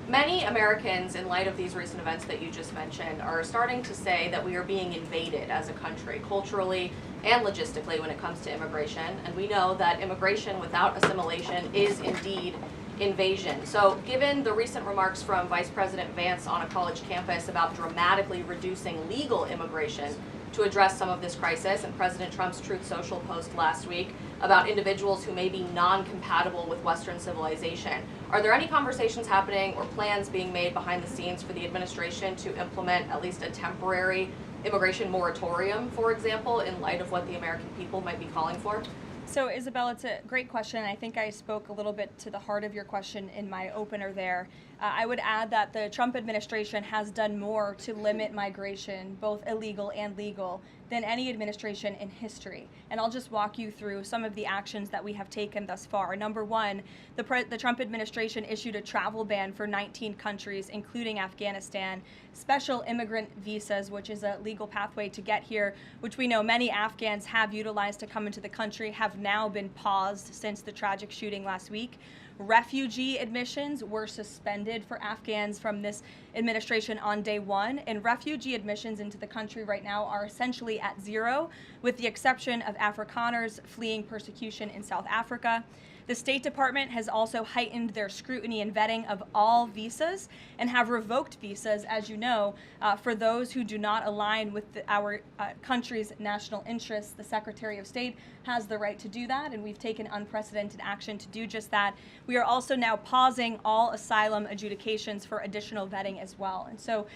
Many Americans, in light of these recent events that you just mentioned, are starting to say that we are being invaded as a country, culturally and logistically, when it comes to immigration. And we know that immigration without assimilation is indeed invasion. So given the recent remarks from Vice President Vance on a college campus about dramatically reducing legal immigration to address some of this crisis, and President Trump's Truth Social post last week about individuals who may be non-compatible with Western civilization, are there any conversations happening or plans being made behind the scenes for the administration to implement at least a temporary immigration moratorium, for example, in light of what the American people might be calling for? So, Isabel, it's a great question. I think I spoke a little bit to the heart of your question in my opener there. I would add that the Trump administration has done more to limit migration, both illegal and legal, than any administration in history. And I'll just walk you through some of the actions that we have taken thus far. Number one, the Trump administration issued a travel ban for 19 countries, including Afghanistan, special immigrant visas, which is a legal pathway to get here, which we know many Afghans have utilized to come into the country, have now been paused since the tragic shooting last week. Refugee admissions were suspended for Afghans from this administration on day one, and refugee admissions into the country right now are essentially at zero, with the exception of Afrikaners fleeing persecution in South Africa. The State Department has also heightened their scrutiny and vetting of all visas and have revoked visas, as you know, for those who do not align with our country's national interests. The Secretary of State has the right to do that, and we've taken unprecedented action to do just that. We are also now pausing all asylum adjudications for additional vetting as well. And so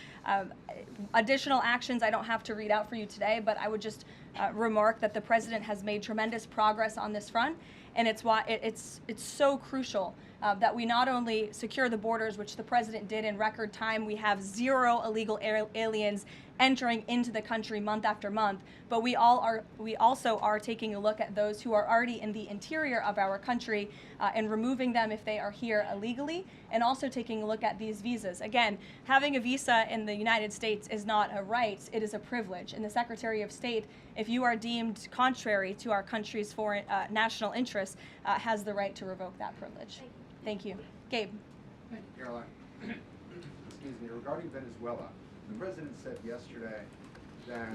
additional actions I don't have to read out for you today, but I would just remark that the president has made tremendous progress on this front. And it's why it's so crucial that we not only secure the borders, which the president did in record time. We have zero illegal aliens entering into the country month after month, but we also are taking a look at those who are already in the interior of our country and removing them if they are here illegally, and also taking a look at these visas. Again, having a visa in the United States is not a right, it is a privilege. And the Secretary of State, if you are deemed contrary to our country's foreign national interests, has the right to revoke that privilege. Thank you. Gabe. Thank you, Caroline. Excuse me. Regarding Venezuela, the president said yesterday that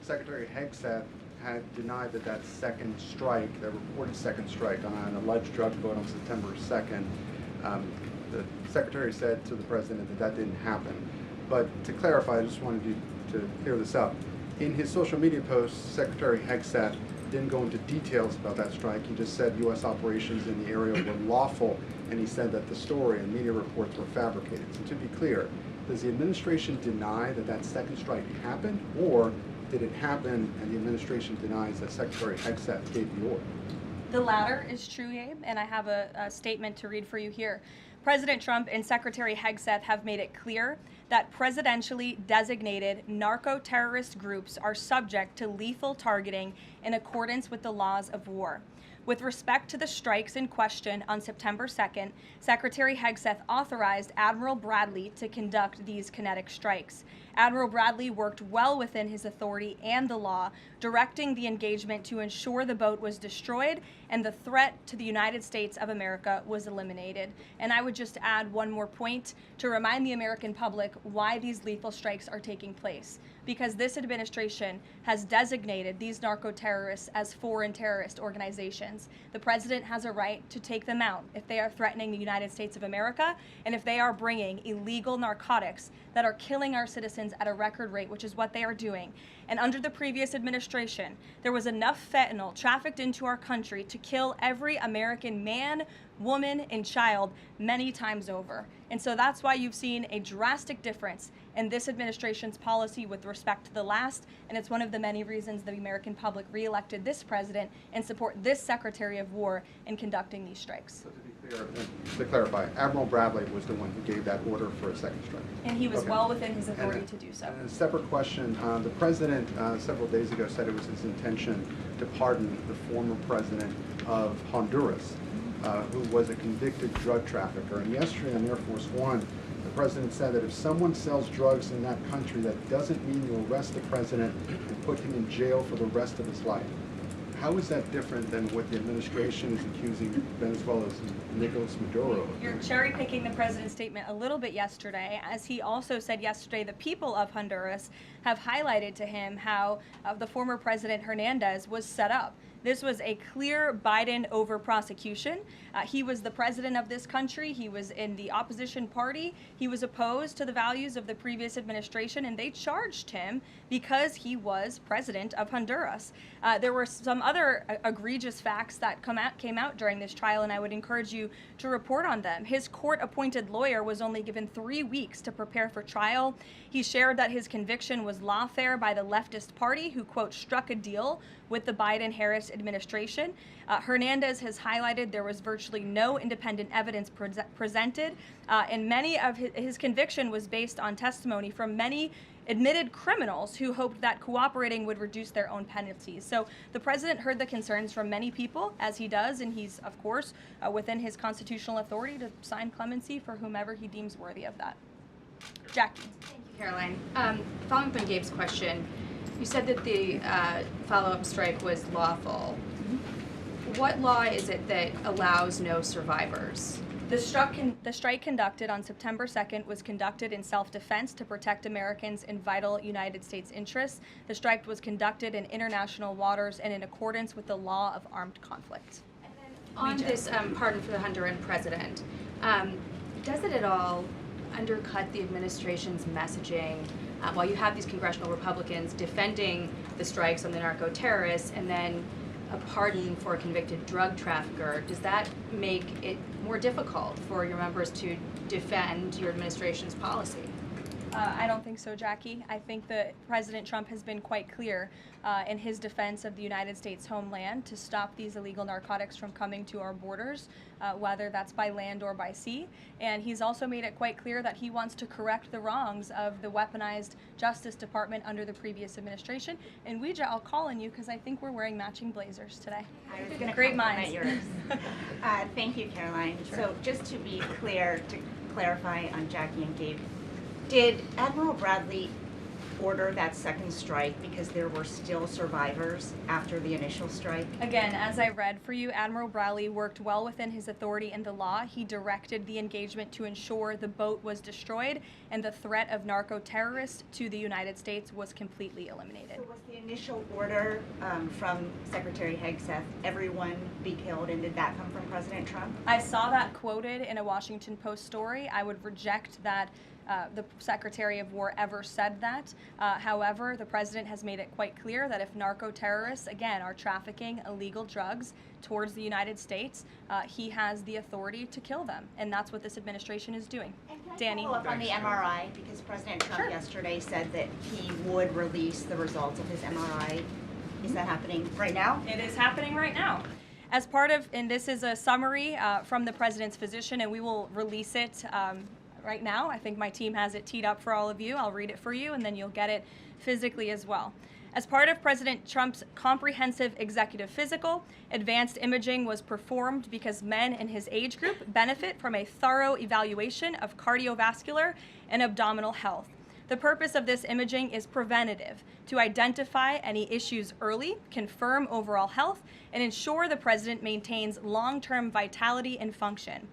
Secretary Hegseth had denied that second strike, that reported second strike on an alleged drug vote on September 2nd. The secretary said to the president that didn't happen. But to clarify, I just wanted you to clear this up. In his social media post, Secretary Hegseth didn't go into details about that strike. He just said U.S. operations in the area were lawful, and he said that the story and media reports were fabricated. So to be clear, does the administration deny that second strike happened, or did it happen and the administration denies that Secretary Hegseth gave the order? The latter is true, Gabe, and I have a statement to read for you here. President Trump and Secretary Hegseth have made it clear that presidentially designated narco-terrorist groups are subject to lethal targeting in accordance with the laws of war. With respect to the strikes in question on September 2nd, Secretary Hegseth authorized Admiral Bradley to conduct these kinetic strikes. Admiral Bradley worked well within his authority and the law, directing the engagement to ensure the boat was destroyed and the threat to the United States of America was eliminated. And I would just add one more point to remind the American public why these lethal strikes are taking place. Because this administration has designated these narco-terrorists as foreign terrorist organizations. The president has a right to take them out if they are threatening the United States of America and if they are bringing illegal narcotics that are killing our citizens at a record rate, which is what they are doing. And under the previous administration, there was enough fentanyl trafficked into our country to kill every American man, woman, and child many times over. And so that's why you've seen a drastic difference in this administration's policy with respect to the last, and it's one of the many reasons the American public reelected this president and support this Secretary of War in conducting these strikes. So to be clear, to clarify, Admiral Bradley was the one who gave that order for a second strike. And he was well within his authority to do so. And a separate question, the president several days ago said it was his intention to pardon the former president of Honduras, who was a convicted drug trafficker. And yesterday on Air Force One, the president said that if someone sells drugs in that country, that doesn't mean you arrest the president and put him in jail for the rest of his life. how is that different than what the administration is accusing Venezuela's Nicolas Maduro of? You're cherry picking the president's statement a little bit yesterday, as he also said yesterday the people of Honduras have highlighted to him how the former President Hernandez was set up. This was a clear Biden over prosecution. He was the president of this country. He was in the opposition party. He was opposed to the values of the previous administration, and they charged him because he was president of Honduras. There were some other egregious facts that came out during this trial, and I would encourage you to report on them. His court-appointed lawyer was only given 3 weeks to prepare for trial. He shared that his conviction was lawfare by the leftist party, who, quote, struck a deal with the Biden-Harris administration. Hernandez has highlighted there was virtually no independent evidence presented, and many of his conviction was based on testimony from many admitted criminals who hoped that cooperating would reduce their own penalties. So the president heard the concerns from many people, as he does, and he's, of course, within his constitutional authority to sign clemency for whomever he deems worthy of that. Jackie. Thank you, Caroline. Following up on Gabe's question, you said that the follow-up strike was lawful. What law is it that allows no survivors? The strike conducted on September 2nd was conducted in self-defense to protect Americans in vital United States interests. The strike was conducted in international waters and in accordance with the law of armed conflict. And then on this pardon for the Honduran president, does it at all undercut the administration's messaging while you have these congressional Republicans defending the strikes on the narco-terrorists and then a pardon for a convicted drug trafficker? Does that make it more difficult for your members to defend your administration's policy? I don't think so, Jackie. I think that President Trump has been quite clear in his defense of the United States homeland to stop these illegal narcotics from coming to our borders, whether that's by land or by sea. And he's also made it quite clear that he wants to correct the wrongs of the weaponized Justice Department under the previous administration. And Ouija, I'll call on you because I think we're wearing matching blazers today. I was going to Great compliment minds. yours. Thank you, Caroline. Sure. So just to be clear, to clarify on Jackie and Gabe, did Admiral Bradley order that second strike because there were still survivors after the initial strike? Again, as I read for you, Admiral Bradley worked well within his authority in the law. He directed the engagement to ensure the boat was destroyed and the threat of narco-terrorists to the United States was completely eliminated. So was the initial order from Secretary Hegseth, everyone be killed, and did that come from President Trump? I saw that quoted in a Washington Post story. I would reject that the Secretary of War ever said that. However, the president has made it quite clear that if narco-terrorists, again, are trafficking illegal drugs towards the United States, he has the authority to kill them. And that's what this administration is doing. And can I Danny? follow up on the MRI? Because President Trump Sure. yesterday said that he would release the results of his MRI. Is that happening right now? It is happening right now. As part of, and this is a summary from the president's physician, and we will release it right now. I think my team has it teed up for all of you. I'll read it for you, and then you'll get it physically as well. As part of President Trump's comprehensive executive physical, advanced imaging was performed because men in his age group benefit from a thorough evaluation of cardiovascular and abdominal health. The purpose of this imaging is preventative, to identify any issues early, confirm overall health, and ensure the president maintains long-term vitality and function.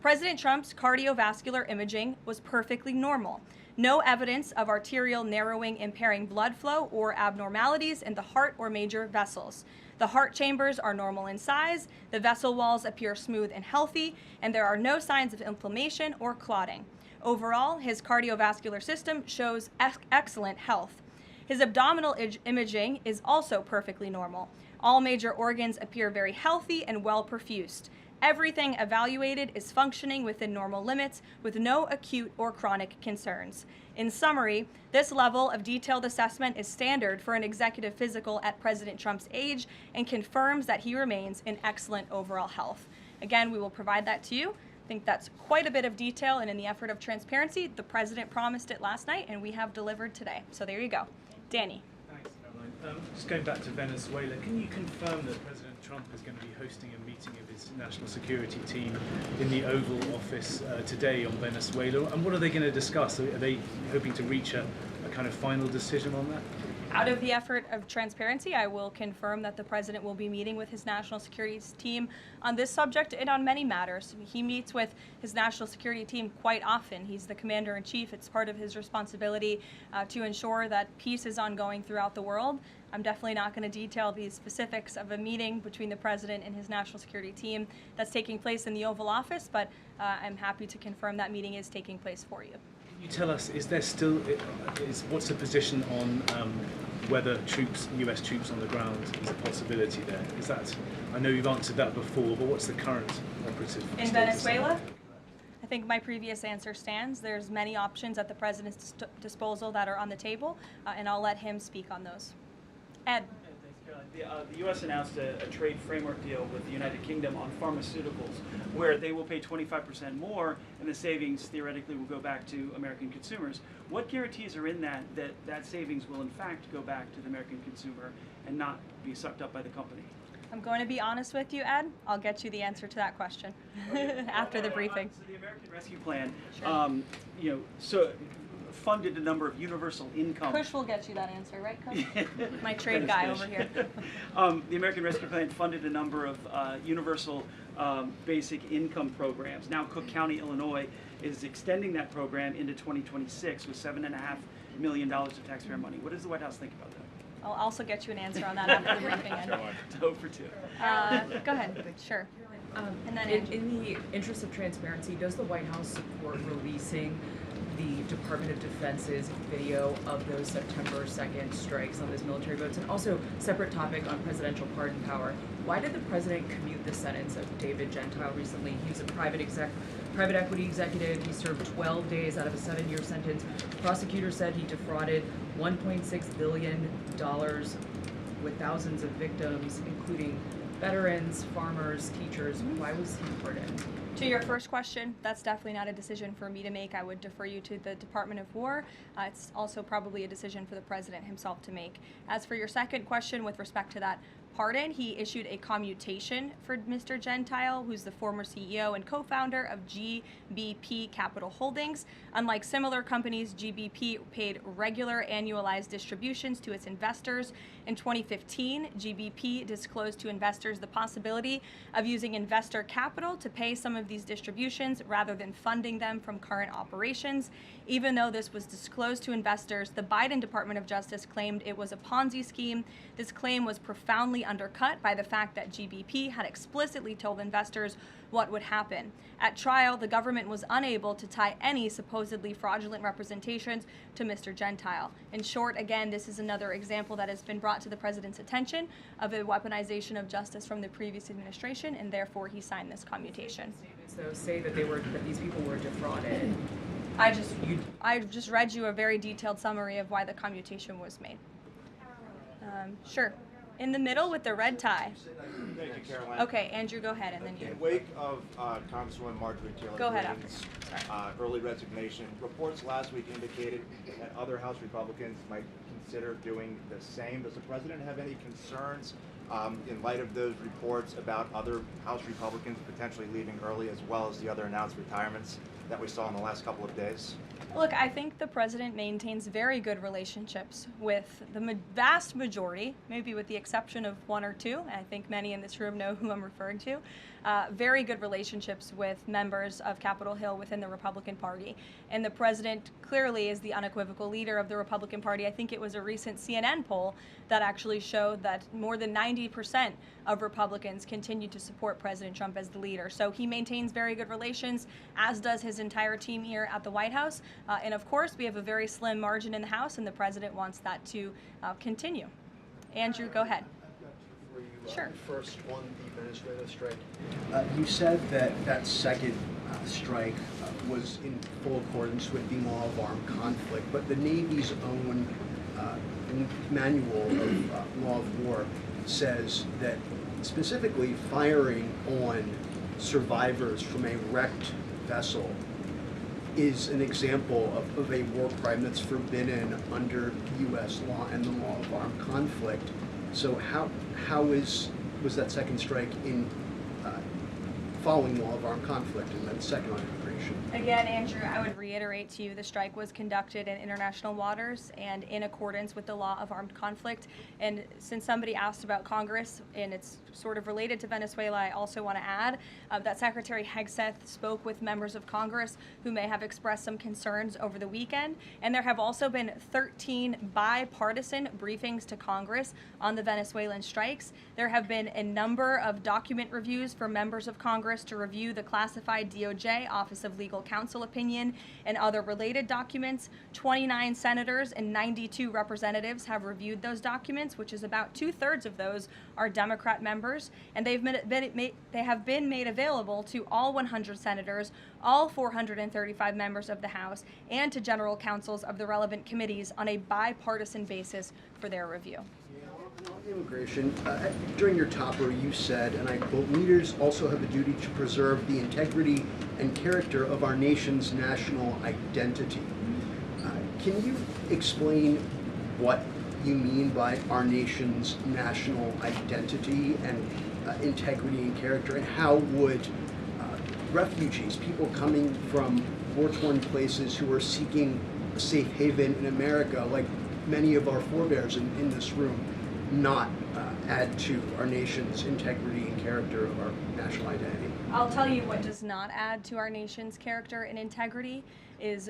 President Trump's cardiovascular imaging was perfectly normal. No evidence of arterial narrowing impairing blood flow or abnormalities in the heart or major vessels. The heart chambers are normal in size, the vessel walls appear smooth and healthy, and there are no signs of inflammation or clotting. Overall, his cardiovascular system shows excellent health. His abdominal imaging is also perfectly normal. All major organs appear very healthy and well perfused. Everything evaluated is functioning within normal limits with no acute or chronic concerns. In summary, this level of detailed assessment is standard for an executive physical at President Trump's age and confirms that he remains in excellent overall health. Again, we will provide that to you. I think that's quite a bit of detail, and in the effort of transparency, the president promised it last night, and we have delivered today. So there you go. Danny. Thanks, Caroline. Just going back to Venezuela, can you confirm that President Trump is going to be hosting a meeting of his national security team in the Oval Office today on Venezuela? And what are they going to discuss? Are they hoping to reach a kind of final decision on that? Out of the effort of transparency, I will confirm that the President will be meeting with his national security team on this subject and on many matters. He meets with his national security team quite often. He's the commander-in-chief. It's part of his responsibility to ensure that peace is ongoing throughout the world. I'm definitely not going to detail the specifics of a meeting between the President and his national security team that's taking place in the Oval Office, but I'm happy to confirm that meeting is taking place for you. Can you tell us, what's the position on whether US troops on the ground is a possibility there? I know you've answered that before, but what's the current operative In status? Venezuela? I think my previous answer stands. There's many options at the President's disposal that are on the table, and I'll let him speak on those. Ed. Thanks, Caroline. The U.S. announced a trade framework deal with the United Kingdom on pharmaceuticals, where they will pay 25% more, and the savings theoretically will go back to American consumers. What guarantees are in that savings will in fact go back to the American consumer and not be sucked up by the company? I'm going to be honest with you, Ed. I'll get you the answer to that question after the briefing. So the American Rescue Plan, Sure. funded a number of universal income. Kush will get you that answer, right, Kush? My trade guy over here. The American Rescue Plan funded a number of universal basic income programs. Now Cook County, Illinois is extending that program into 2026 with $7.5 million of taxpayer money. What does the White House think about that? I'll also get you an answer on that after the briefing. Ed. It's over to. Go ahead. Sure. And then in the interest of transparency, does the White House support releasing the Department of Defense's video of those September 2nd strikes on those military boats? And also, separate topic on presidential pardon power. Why did the president commute the sentence of David Gentile recently? He was a private equity executive. He served 12 days out of a 7-year sentence. Prosecutors said he defrauded $1.6 billion with thousands of victims, including veterans, farmers, teachers. Why was he pardoned? To your first question, that's definitely not a decision for me to make. I would defer you to the Department of War. It's also probably a decision for the President himself to make. As for your second question with respect to that pardon, he issued a commutation for Mr. Gentile, who's the former CEO and co-founder of GBP Capital Holdings. Unlike similar companies, GBP paid regular annualized distributions to its investors. In 2015, GBP disclosed to investors the possibility of using investor capital to pay some of these distributions rather than funding them from current operations. Even though this was disclosed to investors, the Biden Department of Justice claimed it was a Ponzi scheme. This claim was profoundly undercut by the fact that GBP had explicitly told investors what would happen. At trial, the government was unable to tie any supposedly fraudulent representations to Mr. Gentile. In short, again, this is another example that has been brought to the President's attention of a weaponization of justice from the previous administration, and therefore he signed this commutation. Statements, though, say that these people were defrauded. I just read you a very detailed summary of why the commutation was made. Sure. In the middle with the red tie. Thank you, Caroline. Okay, Andrew, go ahead, and then you. In wake of Congresswoman Marjorie Taylor Go ahead Greene's after. early resignation, reports last week indicated that other House Republicans might consider doing the same. Does the President have any concerns in light of those reports about other House Republicans potentially leaving early, as well as the other announced retirements that we saw in the last couple of days? Look, I think the President maintains very good relationships with the vast majority, maybe with the exception of one or two. I think many in this room know who I'm referring to. Very good relationships with members of Capitol Hill within the Republican Party. And the President clearly is the unequivocal leader of the Republican Party. I think it was a recent CNN poll that actually showed that more than 90% of Republicans continue to support President Trump as the leader. So he maintains very good relations, as does his entire team here at the White House. And of course, we have a very slim margin in the House, and the President wants that to continue. Andrew, go ahead. Sure. First on the Venezuela strike. You said that second strike was in full accordance with the law of armed conflict, but the Navy's own manual of law of war says that specifically firing on survivors from a wrecked vessel is an example of a war crime that's forbidden under U.S. law and the law of armed conflict. So how was that second strike in following law of armed conflict? And then second on degree? immigration? Again, Andrew, I would reiterate to you the strike was conducted in international waters and in accordance with the law of armed conflict. And since somebody asked about Congress, and it's sort of related to Venezuela, I also want to add that Secretary Hegseth spoke with members of Congress who may have expressed some concerns over the weekend. And there have also been 13 bipartisan briefings to Congress on the Venezuelan strikes. There have been a number of document reviews for members of Congress to review the classified DOJ Office of Legal Counsel opinion and other related documents. 29 senators and 92 representatives have reviewed those documents, which is about 2/3 of those are Democrat members, and they have been made available to all 100 senators, all 435 members of the House, and to general counsels of the relevant committees on a bipartisan basis for their review. On immigration, during your topper you said, and I quote, "Leaders also have a duty to preserve the integrity and character of our nation's national identity." Can you explain what you mean by our nation's national identity and integrity and character, and how would refugees, people coming from war-torn places who are seeking a safe haven in America, like many of our forebears in this room, not add to our nation's integrity and character of our national identity? I'll tell you what does not add to our nation's character and integrity is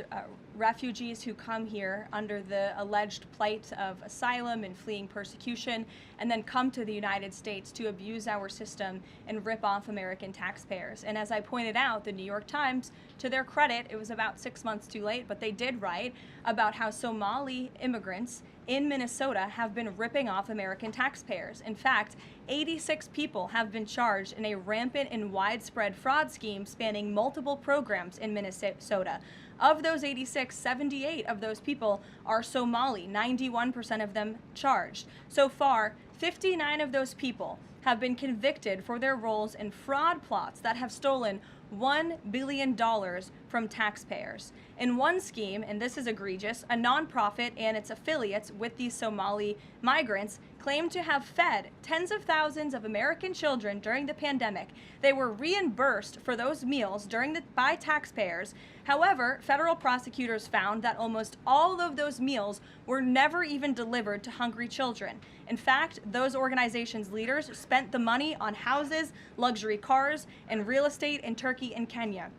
refugees who come here under the alleged plight of asylum and fleeing persecution, and then come to the United States to abuse our system and rip off American taxpayers. And as I pointed out, the New York Times, to their credit, it was about 6 months too late, but they did write about how Somali immigrants in Minnesota have been ripping off American taxpayers. In fact, 86 people have been charged in a rampant and widespread fraud scheme spanning multiple programs in Minnesota. Of those 86, 78 of those people are Somali, 91% of them charged. So far, 59 of those people have been convicted for their roles in fraud plots that have stolen $1 billion from taxpayers. In one scheme, and this is egregious, a nonprofit and its affiliates with these Somali migrants claimed to have fed tens of thousands of American children during the pandemic. They were reimbursed for those meals by taxpayers. However, federal prosecutors found that almost all of those meals were never even delivered to hungry children. In fact, those organizations' leaders spent the money on houses, luxury cars, and real estate in Turkey and Kenya.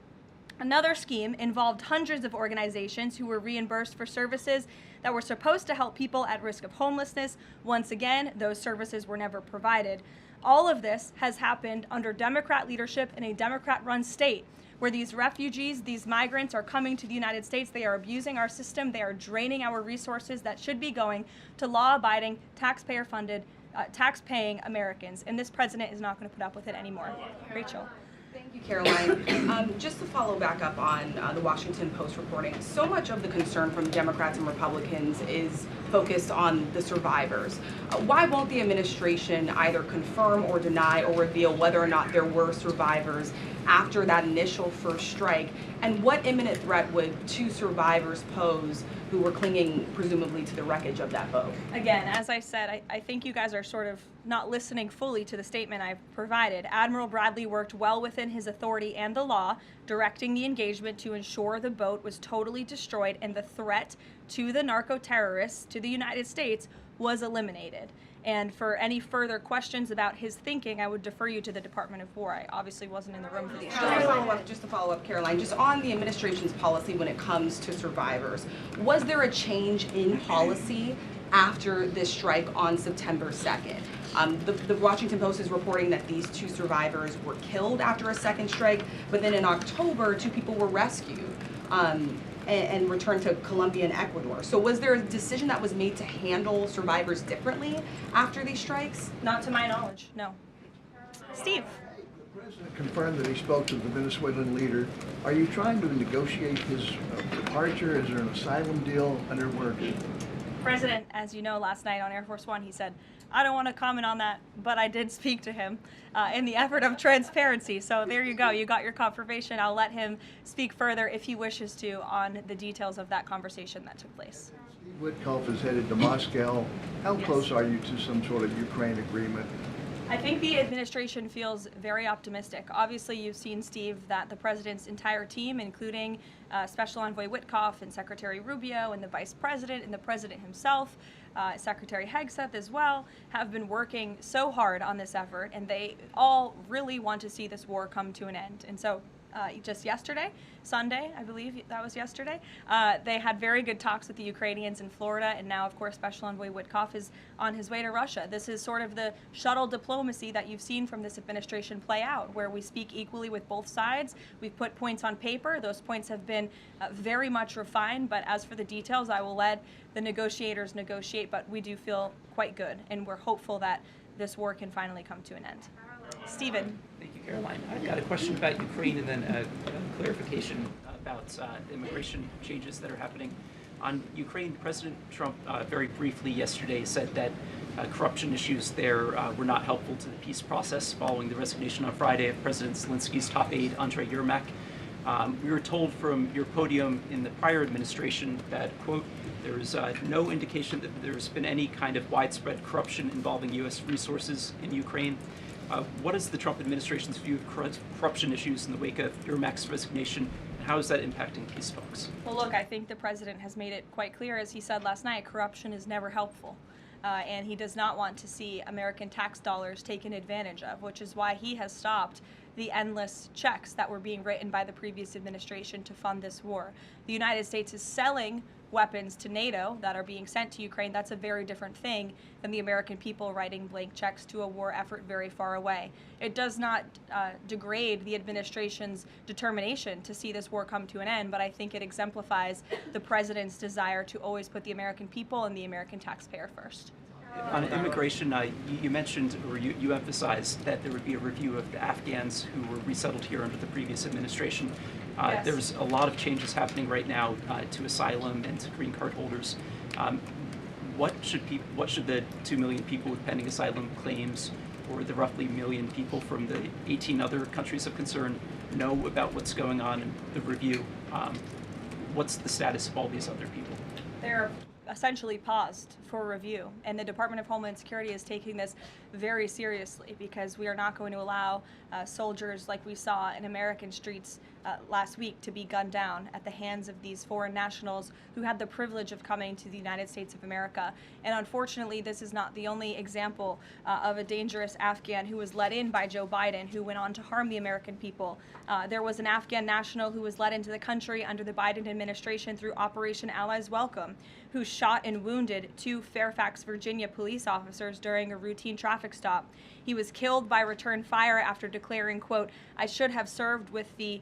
Another scheme involved hundreds of organizations who were reimbursed for services that were supposed to help people at risk of homelessness. Once again, those services were never provided. All of this has happened under Democrat leadership in a Democrat-run state, where these refugees, these migrants are coming to the United States. They are abusing our system. They are draining our resources that should be going to law-abiding, taxpayer-funded, tax-paying Americans. And this president is not going to put up with it anymore. Rachel. Thank you, Karoline. Just to follow back up on the Washington Post reporting, so much of the concern from Democrats and Republicans is focused on the survivors. Why won't the administration either confirm or deny or reveal whether or not there were survivors after that initial first strike? And what imminent threat would two survivors pose who were clinging presumably to the wreckage of that boat? Again, as I said, I think you guys are sort of not listening fully to the statement I've provided. Admiral Bradley worked well within his authority and the law, directing the engagement to ensure the boat was totally destroyed and the threat to the narco-terrorists, to the United States, was eliminated. And for any further questions about his thinking, I would defer you to the Department of War. I obviously wasn't in the room for these. Just to follow up, Karoline, just on the administration's policy when it comes to survivors, was there a change in policy after this strike on September 2nd? The Washington Post is reporting that these two survivors were killed after a second strike, but then in October, two people were rescued and returned to Colombia and Ecuador. So was there a decision that was made to handle survivors differently after these strikes? Not to my knowledge, no. Steve. The president confirmed that he spoke to the Venezuelan leader. Are you trying to negotiate his departure? Is there an asylum deal under work? President, as you know, last night on Air Force One, he said, I don't want to comment on that, but I did speak to him in the effort of transparency. So there you go. You got your confirmation. I'll let him speak further if he wishes to on the details of that conversation that took place. Steve Witkoff is headed to Moscow. How close are you to some sort of Ukraine agreement? I think the administration feels very optimistic. Obviously, you've seen, Steve, that the president's entire team, including Special Envoy Witkoff and Secretary Rubio and the Vice President and the President himself, Secretary Hegseth as well, have been working so hard on this effort, and they all really want to see this war come to an end. And so just yesterday, Sunday, I believe that was yesterday, they had very good talks with the Ukrainians in Florida, and now, of course, Special Envoy Witkoff is on his way to Russia. This is sort of the shuttle diplomacy that you've seen from this administration play out, where we speak equally with both sides. We've put points on paper. Those points have been very much refined, but as for the details, I will let the negotiators negotiate, but we do feel quite good, and we're hopeful that this war can finally come to an end. Stephen. Thank you, Caroline. I've got a question about Ukraine and then a clarification about immigration changes that are happening. On Ukraine, President Trump very briefly yesterday said that corruption issues there were not helpful to the peace process following the resignation on Friday of President Zelensky's top aide, Andrei Yermak. We were told from your podium in the prior administration that, quote, there is no indication that there's been any kind of widespread corruption involving U.S. resources in Ukraine. What is the Trump administration's view of corruption issues in the wake of Yermak's resignation, and how is that impacting peace talks? Well, look, I think the president has made it quite clear, as he said last night, corruption is never helpful. And he does not want to see American tax dollars taken advantage of, which is why he has stopped the endless checks that were being written by the previous administration to fund this war. The United States is selling weapons to NATO that are being sent to Ukraine. That's a very different thing than the American people writing blank checks to a war effort very far away. It does not degrade the administration's determination to see this war come to an end, but I think it exemplifies the president's desire to always put the American people and the American taxpayer first. On immigration, you mentioned, or you emphasized that there would be a review of the Afghans who were resettled here under the previous administration. Yes. There's a lot of changes happening right now to asylum and to green card holders. What should the 2 million people with pending asylum claims, or the roughly million people from the 18 other countries of concern, know about what's going on in the review? What's the status of all these other people? They're essentially paused for review, and the Department of Homeland Security is taking this very seriously, because we are not going to allow soldiers like we saw in American streets last week to be gunned down at the hands of these foreign nationals who had the privilege of coming to the United States of America. And unfortunately, this is not the only example of a dangerous Afghan who was let in by Joe Biden, who went on to harm the American people. There was an Afghan national who was let into the country under the Biden administration through Operation Allies Welcome, who shot and wounded 2 Fairfax, Virginia police officers during a routine traffic stop. He was killed by return fire after declaring, quote, "I should have served with the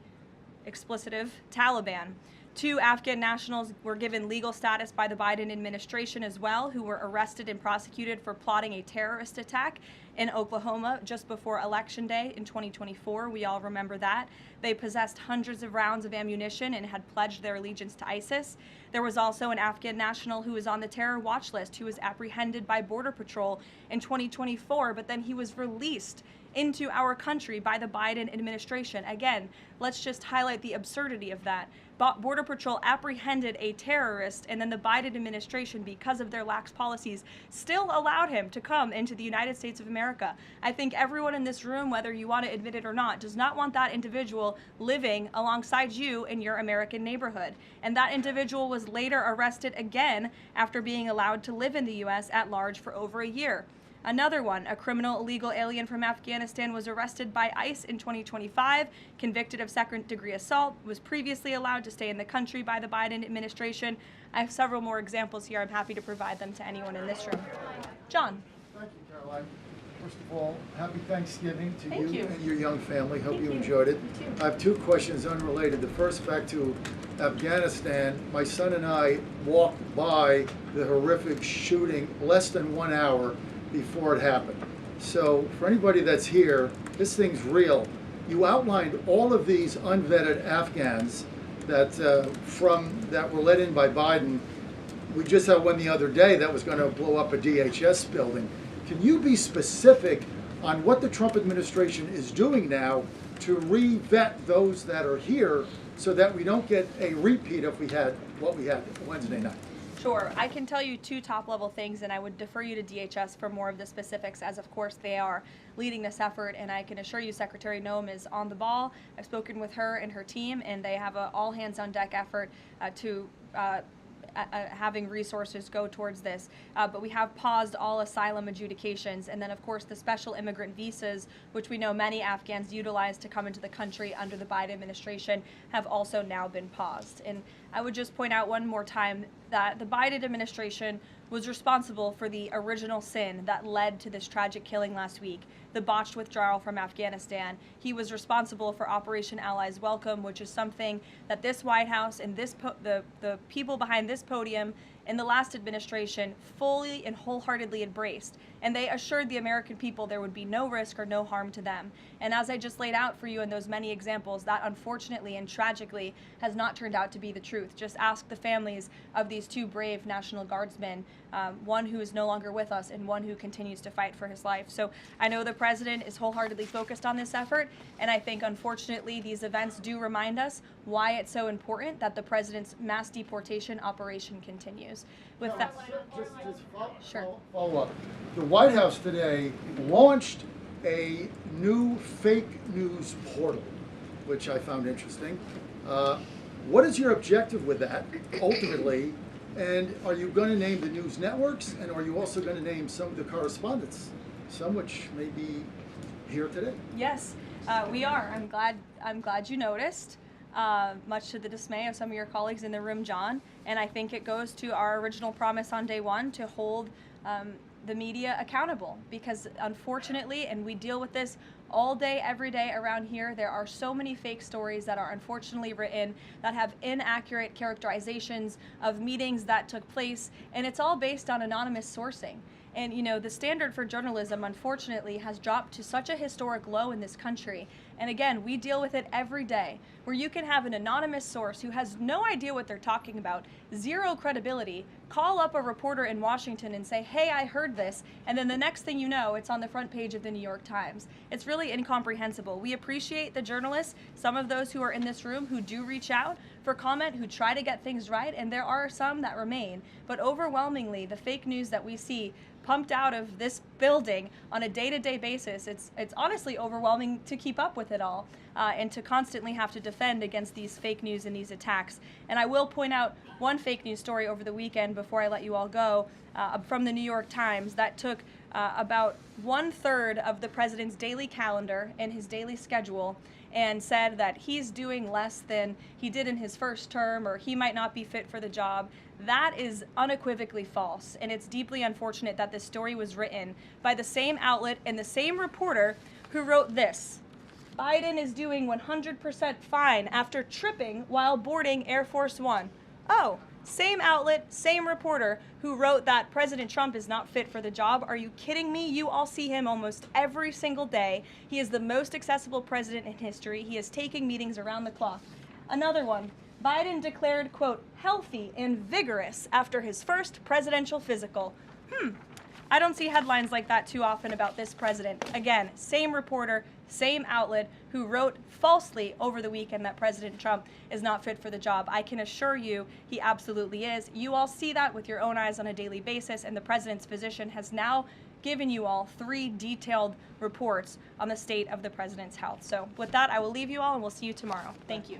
explicitive Taliban." 2 Afghan nationals were given legal status by the Biden administration as well, who were arrested and prosecuted for plotting a terrorist attack in Oklahoma just before Election Day in 2024. We all remember that. They possessed hundreds of rounds of ammunition and had pledged their allegiance to ISIS. There was also an Afghan national who was on the terror watch list who was apprehended by Border Patrol in 2024, but then he was released into our country by the Biden administration. Again, let's just highlight the absurdity of that. Border Patrol apprehended a terrorist, and then the Biden administration, because of their lax policies, still allowed him to come into the United States of America. I think everyone in this room, whether you want to admit it or not, does not want that individual living alongside you in your American neighborhood. And that individual was later arrested again after being allowed to live in the U.S. at large for over a year. Another one, a criminal illegal alien from Afghanistan, was arrested by ICE in 2025, convicted of second-degree assault, was previously allowed to stay in the country by the Biden administration. I have several more examples here. I'm happy to provide them to anyone in this room. John. Thank you, Caroline. First of all, happy Thanksgiving to Thank you and your young family. Hope Thank you you. enjoyed it. You too. I have 2 questions unrelated. The first, back to Afghanistan. My son and I walked by the horrific shooting less than 1 hour before it happened. So for anybody that's here, this thing's real. You outlined all of these unvetted Afghans that that were let in by Biden. We just had one the other day that was going to blow up a DHS building. Can you be specific on what the Trump administration is doing now to re-vet those that are here so that we don't get a repeat of what we had Wednesday night? Sure. I can tell you two top-level things, and I would defer you to DHS for more of the specifics, as of course they are leading this effort, and I can assure you Secretary Noem is on the ball. I've spoken with her and her team, and they have an all-hands-on-deck effort to having resources go towards this. But we have paused all asylum adjudications, and then of course the special immigrant visas, which we know many Afghans utilize to come into the country under the Biden administration, have also now been paused. And I would just point out one more time that the Biden administration was responsible for the original sin that led to this tragic killing last week, the botched withdrawal from Afghanistan. He was responsible for Operation Allies Welcome, which is something that this White House and the people behind this podium in the last administration fully and wholeheartedly embraced. And they assured the American people there would be no risk or no harm to them. And as I just laid out for you in those many examples, that unfortunately and tragically has not turned out to be the truth. Just ask the families of these two brave National Guardsmen, one who is no longer with us and one who continues to fight for his life. So I know the President is wholeheartedly focused on this effort, and I think unfortunately these events do remind us why it's so important that the President's mass deportation operation continues. With that, follow up. The White House today launched a new fake news portal, which I found interesting. What is your objective with that, ultimately? And are you going to name the news networks, and are you also going to name some of the correspondents, some which may be here today? Yes, we are. I'm glad you noticed. Much to the dismay of some of your colleagues in the room, John. And I think it goes to our original promise on day one to hold the media accountable, because unfortunately, and we deal with this all day, every day around here, there are so many fake stories that are unfortunately written that have inaccurate characterizations of meetings that took place, and it's all based on anonymous sourcing. And you know, the standard for journalism, unfortunately, has dropped to such a historic low in this country. And again, we deal with it every day, where you can have an anonymous source who has no idea what they're talking about, zero credibility, call up a reporter in Washington and say, hey, I heard this, and then the next thing you know, it's on the front page of the New York Times. It's really incomprehensible. We appreciate the journalists, some of those who are in this room who do reach out for comment, who try to get things right, and there are some that remain. But overwhelmingly, the fake news that we see pumped out of this building on a day-to-day basis, it's honestly overwhelming to keep up with it all, and to constantly have to defend against these fake news and these attacks. And I will point out one fake news story over the weekend before I let you all go, from the New York Times that took about 1/3 of the president's daily calendar and his daily schedule and said that he's doing less than he did in his first term, or he might not be fit for the job. That is unequivocally false, and it's deeply unfortunate that this story was written by the same outlet and the same reporter who wrote this: Biden is doing 100% fine after tripping while boarding Air Force One. Oh, same outlet, same reporter who wrote that President Trump is not fit for the job. Are you kidding me? You all see him almost every single day. He is the most accessible president in history. He is taking meetings around the clock. Another one. Biden declared, quote, healthy and vigorous after his first presidential physical. I don't see headlines like that too often about this president. Again, same reporter, same outlet who wrote falsely over the weekend that President Trump is not fit for the job. I can assure you he absolutely is. You all see that with your own eyes on a daily basis, and the president's physician has now given you all 3 detailed reports on the state of the president's health. So with that, I will leave you all and we'll see you tomorrow. Thank you.